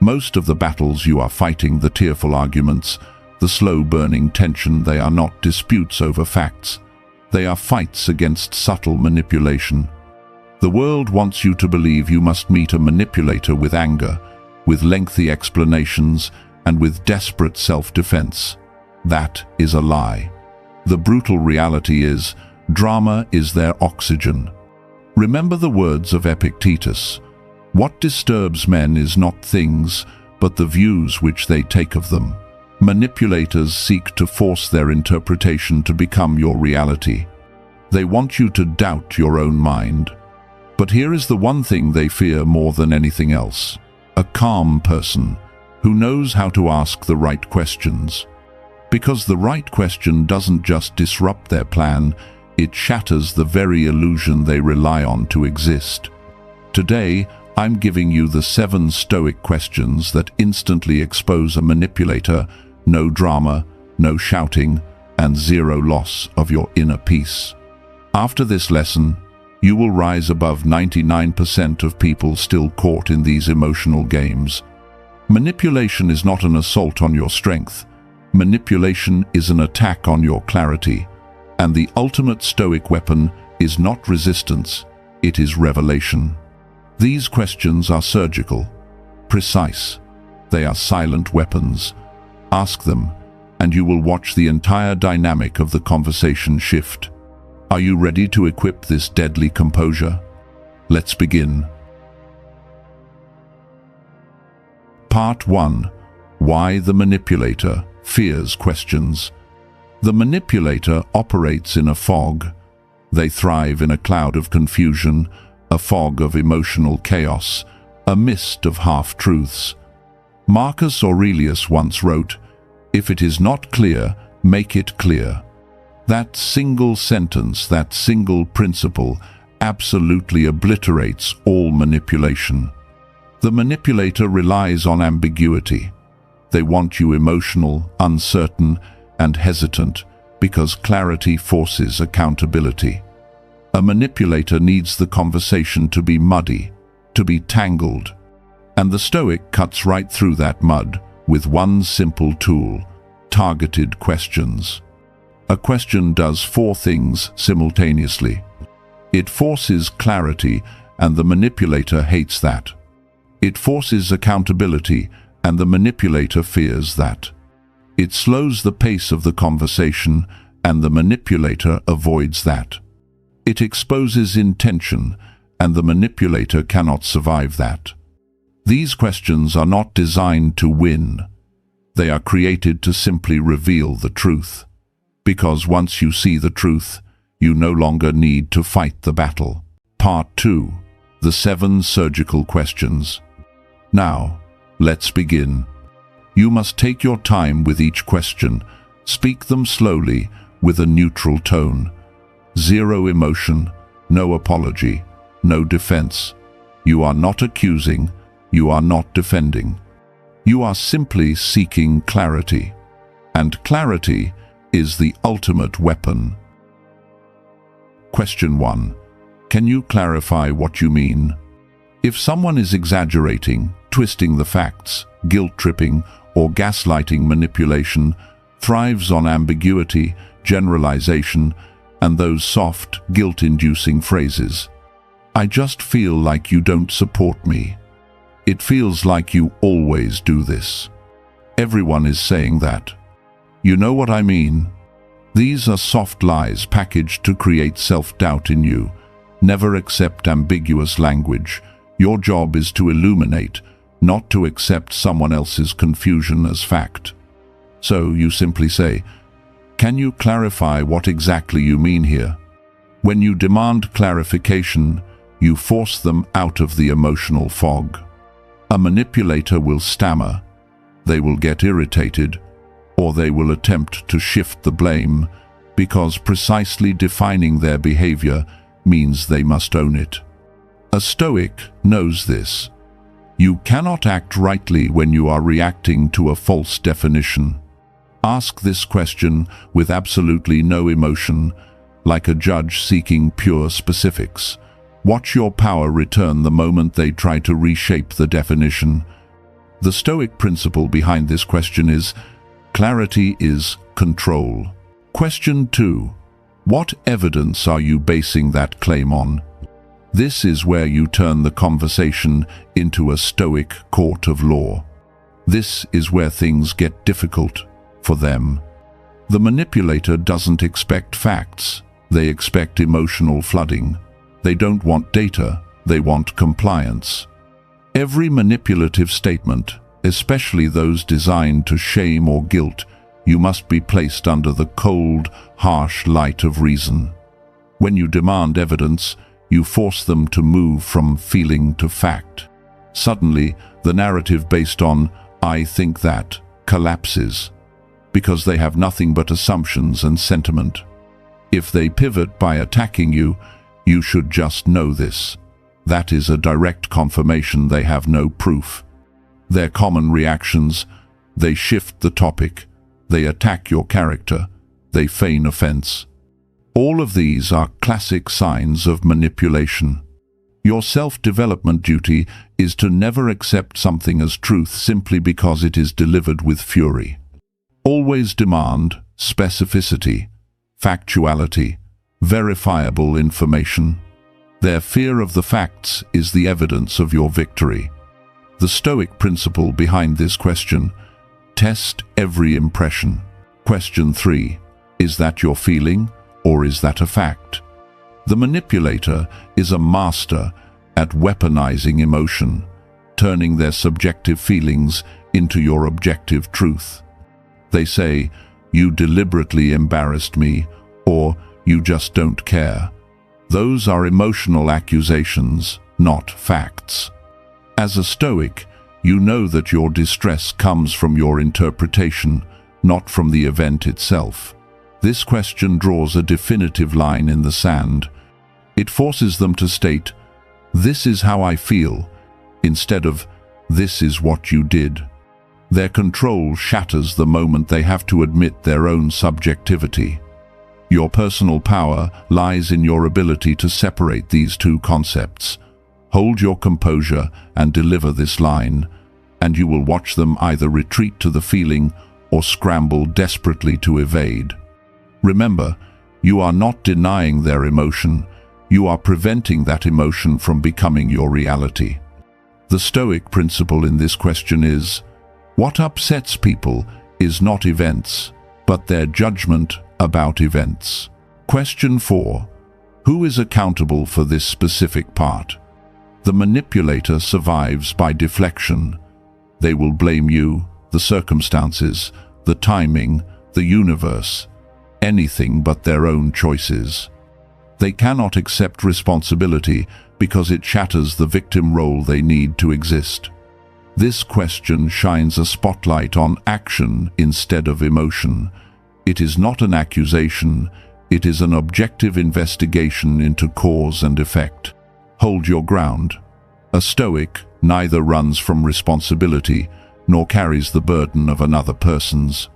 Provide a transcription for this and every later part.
Most of the battles you are fighting, the tearful arguments, the slow-burning tension, they are not disputes over facts. They are fights against subtle manipulation. The world wants you to believe you must meet a manipulator with anger, with lengthy explanations, and with desperate self-defense. That is a lie. The brutal reality is, drama is their oxygen. Remember the words of Epictetus: "What disturbs men is not things, but the views which they take of them." Manipulators seek to force their interpretation to become your reality. They want you to doubt your own mind. But here is the one thing they fear more than anything else: a calm person who knows how to ask the right questions. Because the right question doesn't just disrupt their plan, it shatters the very illusion they rely on to exist. Today, I'm giving you the 7 Stoic questions that instantly expose a manipulator. No drama, no shouting, and zero loss of your inner peace. After this lesson, you will rise above 99% of people still caught in these emotional games. Manipulation is not an assault on your strength. Manipulation is an attack on your clarity. And the ultimate Stoic weapon is not resistance, it is revelation. These questions are surgical, precise. They are silent weapons. Ask them, and you will watch the entire dynamic of the conversation shift. Are you ready to equip this deadly composure? Let's begin. Part 1. Why the manipulator fears questions. The manipulator operates in a fog. They thrive in a cloud of confusion, a fog of emotional chaos, a mist of half-truths. Marcus Aurelius once wrote, "If it is not clear, make it clear." That single sentence, that single principle, absolutely obliterates all manipulation. The manipulator relies on ambiguity. They want you emotional, uncertain, and hesitant because clarity forces accountability. A manipulator needs the conversation to be muddy, to be tangled. And the Stoic cuts right through that mud with one simple tool: targeted questions. A question does 4 things simultaneously. It forces clarity, and the manipulator hates that. It forces accountability, and the manipulator fears that. It slows the pace of the conversation, and the manipulator avoids that. It exposes intention, and the manipulator cannot survive that. These questions are not designed to win. They are created to simply reveal the truth. Because once you see the truth, you no longer need to fight the battle. Part 2. The 7 Surgical Questions. Now, let's begin. You must take your time with each question. Speak them slowly, with a neutral tone. Zero emotion, no apology, no defense. You are not accusing, you are not defending. You are simply seeking clarity. And clarity is the ultimate weapon. Question 1. Can you clarify what you mean? If someone is exaggerating, twisting the facts, guilt-tripping, or gaslighting, manipulation thrives on ambiguity, generalization, and those soft, guilt-inducing phrases. "I just feel like you don't support me. It feels like you always do this. Everyone is saying that. You know what I mean?" These are soft lies packaged to create self-doubt in you. Never accept ambiguous language. Your job is to illuminate, not to accept someone else's confusion as fact. So you simply say, "Can you clarify what exactly you mean here?" When you demand clarification, you force them out of the emotional fog. A manipulator will stammer. They will get irritated, or they will attempt to shift the blame, because precisely defining their behavior means they must own it. A Stoic knows this. You cannot act rightly when you are reacting to a false definition. Ask this question with absolutely no emotion, like a judge seeking pure specifics. Watch your power return the moment they try to reshape the definition. The Stoic principle behind this question is, clarity is control. Question 2. What evidence are you basing that claim on? This is where you turn the conversation into a Stoic court of law. This is where things get difficult for them. The manipulator doesn't expect facts. They expect emotional flooding. They don't want data. They want compliance. Every manipulative statement, especially those designed to shame or guilt, you must be placed under the cold, harsh light of reason. When you demand evidence, you force them to move from feeling to fact. Suddenly, the narrative based on "I think that" collapses, because they have nothing but assumptions and sentiment. If they pivot by attacking you, you should just know this. That is a direct confirmation they have no proof. Their common reactions: they shift the topic, they attack your character, they feign offense. All of these are classic signs of manipulation. Your self-development duty is to never accept something as truth simply because it is delivered with fury. Always demand specificity, factuality, verifiable information. Their fear of the facts is the evidence of your victory. The Stoic principle behind this question: test every impression. Question 3. Is that your feeling, or is that a fact? The manipulator is a master at weaponizing emotion, turning their subjective feelings into your objective truth. They say, "You deliberately embarrassed me," or "You just don't care." Those are emotional accusations, not facts. As a Stoic, you know that your distress comes from your interpretation, not from the event itself. This question draws a definitive line in the sand. It forces them to state, "This is how I feel," instead of "This is what you did." Their control shatters the moment they have to admit their own subjectivity. Your personal power lies in your ability to separate these two concepts. Hold your composure and deliver this line, and you will watch them either retreat to the feeling or scramble desperately to evade. Remember, you are not denying their emotion. You are preventing that emotion from becoming your reality. The Stoic principle in this question is, what upsets people is not events, but their judgment about events. Question 4. Who is accountable for this specific part? The manipulator survives by deflection. They will blame you, the circumstances, the timing, the universe, anything but their own choices. They cannot accept responsibility because it shatters the victim role they need to exist. This question shines a spotlight on action instead of emotion. It is not an accusation, it is an objective investigation into cause and effect. Hold your ground. A Stoic neither runs from responsibility nor carries the burden of another person's.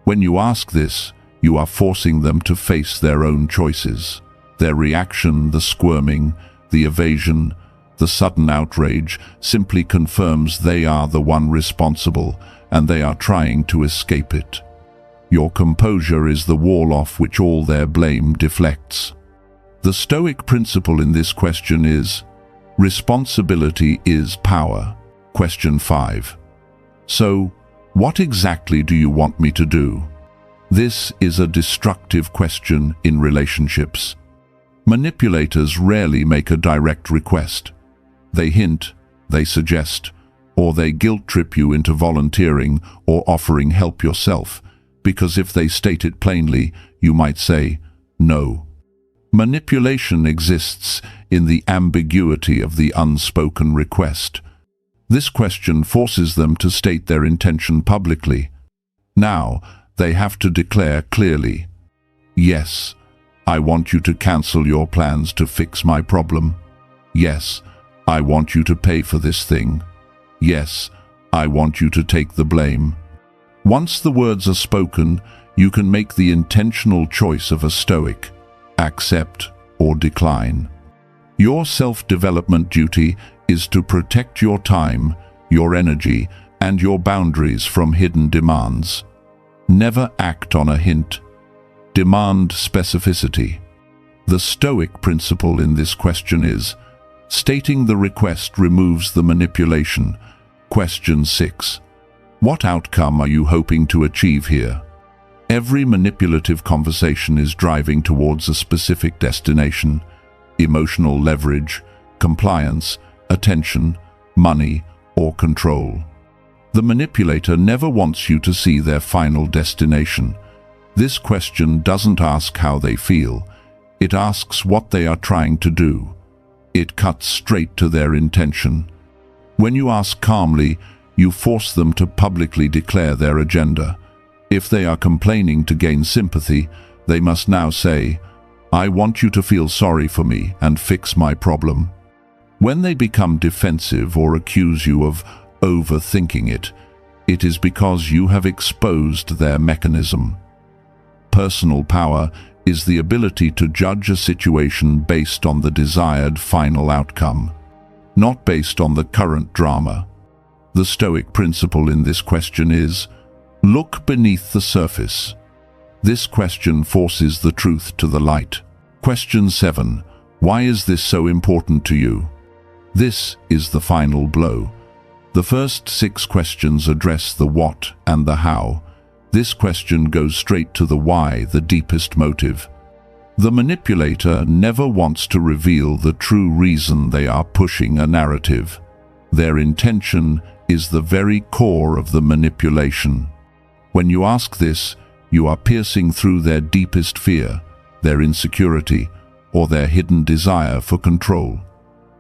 When you ask this, you are forcing them to face their own choices. Their reaction, the squirming, the evasion, the sudden outrage, simply confirms they are the one responsible and they are trying to escape it. Your composure is the wall off which all their blame deflects. The Stoic principle in this question is, responsibility is power. Question 5. So, what exactly do you want me to do? This is a destructive question in relationships. Manipulators rarely make a direct request. They hint, they suggest, or they guilt-trip you into volunteering or offering help yourself, because if they state it plainly, you might say, no. Manipulation exists in the ambiguity of the unspoken request. This question forces them to state their intention publicly. Now, they have to declare clearly, yes, I want you to cancel your plans to fix my problem. Yes, I want you to pay for this thing. Yes, I want you to take the blame. Once the words are spoken, you can make the intentional choice of a Stoic: accept or decline. Your self-development duty is to protect your time, your energy, and your boundaries from hidden demands. Never act on a hint. Demand specificity. The Stoic principle in this question is, stating the request removes the manipulation. Question 6. What outcome are you hoping to achieve here? Every manipulative conversation is driving towards a specific destination: emotional leverage, compliance, attention, money, or control. The manipulator never wants you to see their final destination. This question doesn't ask how they feel. It asks what they are trying to do. It cuts straight to their intention. When you ask calmly, you force them to publicly declare their agenda. If they are complaining to gain sympathy, they must now say, "I want you to feel sorry for me and fix my problem." When they become defensive or accuse you of overthinking it, it is because you have exposed their mechanism. Personal power is the ability to judge a situation based on the desired final outcome, not based on the current drama. The Stoic principle in this question is, look beneath the surface. This question forces the truth to the light. Question 7. Why is this so important to you? This is the final blow. The first 6 questions address the what and the how. This question goes straight to the why, the deepest motive. The manipulator never wants to reveal the true reason they are pushing a narrative. Their intention is the very core of the manipulation. When you ask this, you are piercing through their deepest fear, their insecurity, or their hidden desire for control.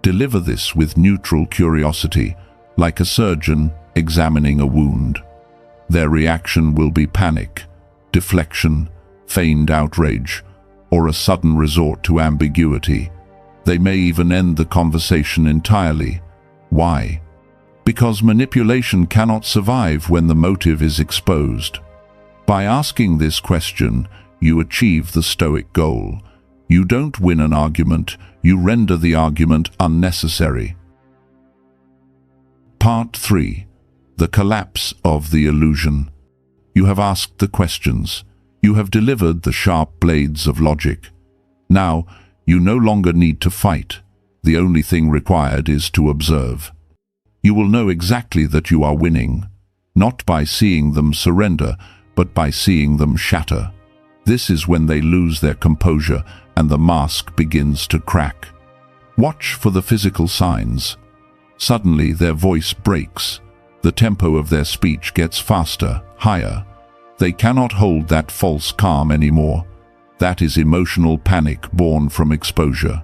Deliver this with neutral curiosity, like a surgeon examining a wound. Their reaction will be panic, deflection, feigned outrage, or a sudden resort to ambiguity. They may even end the conversation entirely. Why? Because manipulation cannot survive when the motive is exposed. By asking this question, you achieve the Stoic goal. You don't win an argument, you render the argument unnecessary. Part 3. The collapse of the illusion. You have asked the questions. You have delivered the sharp blades of logic. Now, you no longer need to fight. The only thing required is to observe. You will know exactly that you are winning, not by seeing them surrender, but by seeing them shatter. This is when they lose their composure and the mask begins to crack. Watch for the physical signs. Suddenly their voice breaks. The tempo of their speech gets faster, higher. They cannot hold that false calm anymore. That is emotional panic born from exposure.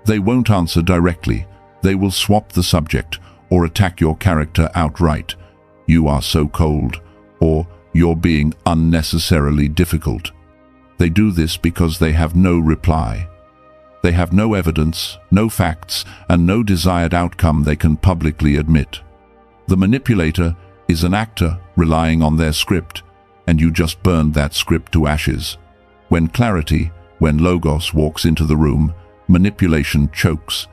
They won't answer directly. They will swap the subject or attack your character outright. You are so cold, or you're being unnecessarily difficult. They do this because they have no reply. They have no evidence, no facts, and no desired outcome they can publicly admit. The manipulator is an actor relying on their script, and you just burned that script to ashes. When clarity, when logos walks into the room, manipulation chokes.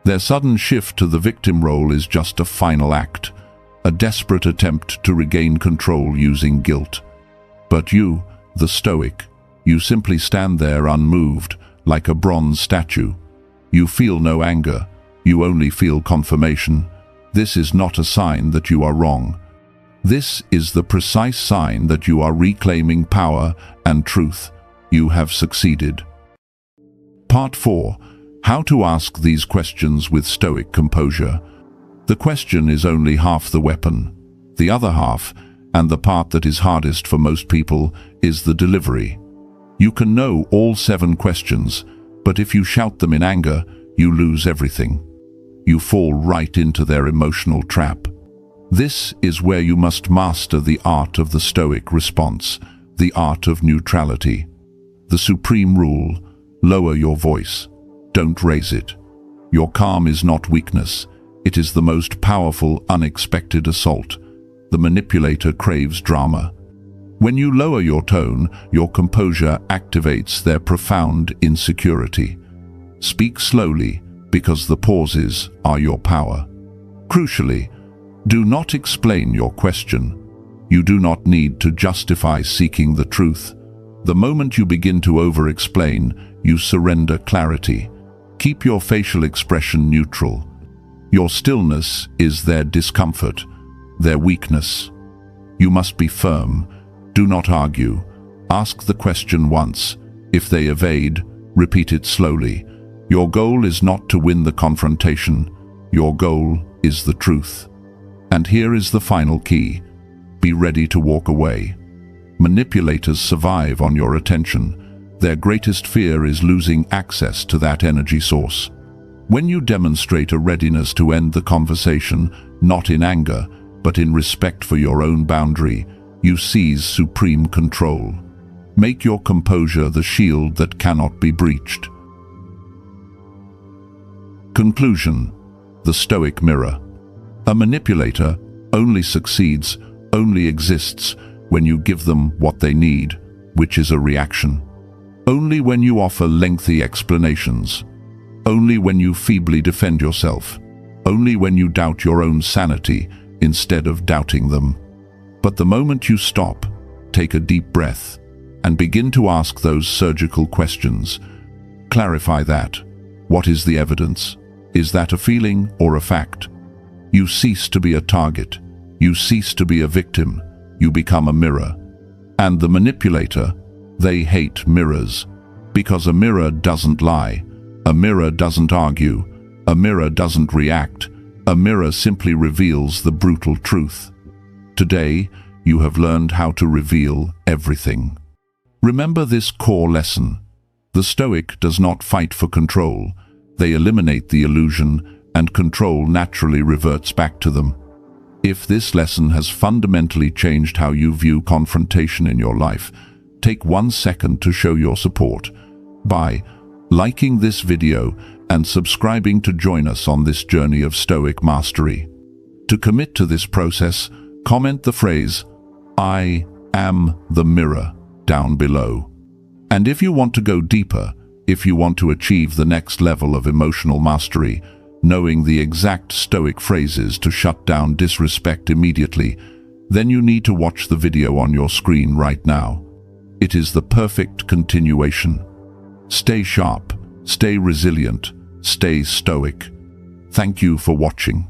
Their sudden shift to the victim role is just a final act, a desperate attempt to regain control using guilt. But you, the Stoic, you simply stand there unmoved, like a bronze statue. You feel no anger, you only feel confirmation. This is not a sign that you are wrong. This is the precise sign that you are reclaiming power and truth. You have succeeded. Part 4. How to ask these questions with Stoic composure. The question is only half the weapon. The other half, and the part that is hardest for most people, is the delivery. You can know all 7 questions, but if you shout them in anger, you lose everything. You fall right into their emotional trap. This is where you must master the art of the Stoic response, the art of neutrality. The supreme rule: lower your voice. Don't raise it. Your calm is not weakness. It is the most powerful, unexpected assault. The manipulator craves drama. When you lower your tone, your composure activates their profound insecurity. Speak slowly, because the pauses are your power. Crucially, Do not explain your question. You do not need to justify seeking the truth. The moment you begin to over-explain, you surrender clarity. Keep your facial expression neutral. Your stillness is their discomfort, their weakness. You must be firm. Do not argue. Ask the question once. If they evade, repeat it slowly. Your goal is not to win the confrontation. Your goal is the truth. And here is the final key. Be ready to walk away. Manipulators survive on your attention. Their greatest fear is losing access to that energy source. When you demonstrate a readiness to end the conversation, not in anger, but in respect for your own boundary, you seize supreme control. Make your composure the shield that cannot be breached. Conclusion: the Stoic mirror. A manipulator only succeeds, only exists, when you give them what they need, which is a reaction. Only when you offer lengthy explanations. Only when you feebly defend yourself. Only when you doubt your own sanity instead of doubting them. But the moment you stop, take a deep breath, and begin to ask those surgical questions. Clarify that. What is the evidence? Is that a feeling or a fact? You cease to be a target. You cease to be a victim. You become a mirror. And the manipulator, they hate mirrors. Because a mirror doesn't lie. A mirror doesn't argue. A mirror doesn't react. A mirror simply reveals the brutal truth. Today, you have learned how to reveal everything. Remember this core lesson. The Stoic does not fight for control. They eliminate the illusion, and control naturally reverts back to them. If this lesson has fundamentally changed how you view confrontation in your life, take 1 second to show your support by liking this video and subscribing to join us on this journey of Stoic mastery. To commit to this process, comment the phrase, "I am the mirror," down below. And if you want to go deeper, if you want to achieve the next level of emotional mastery, knowing the exact Stoic phrases to shut down disrespect immediately, then you need to watch the video on your screen right now. It is the perfect continuation. Stay sharp, stay resilient, stay stoic. Thank you for watching.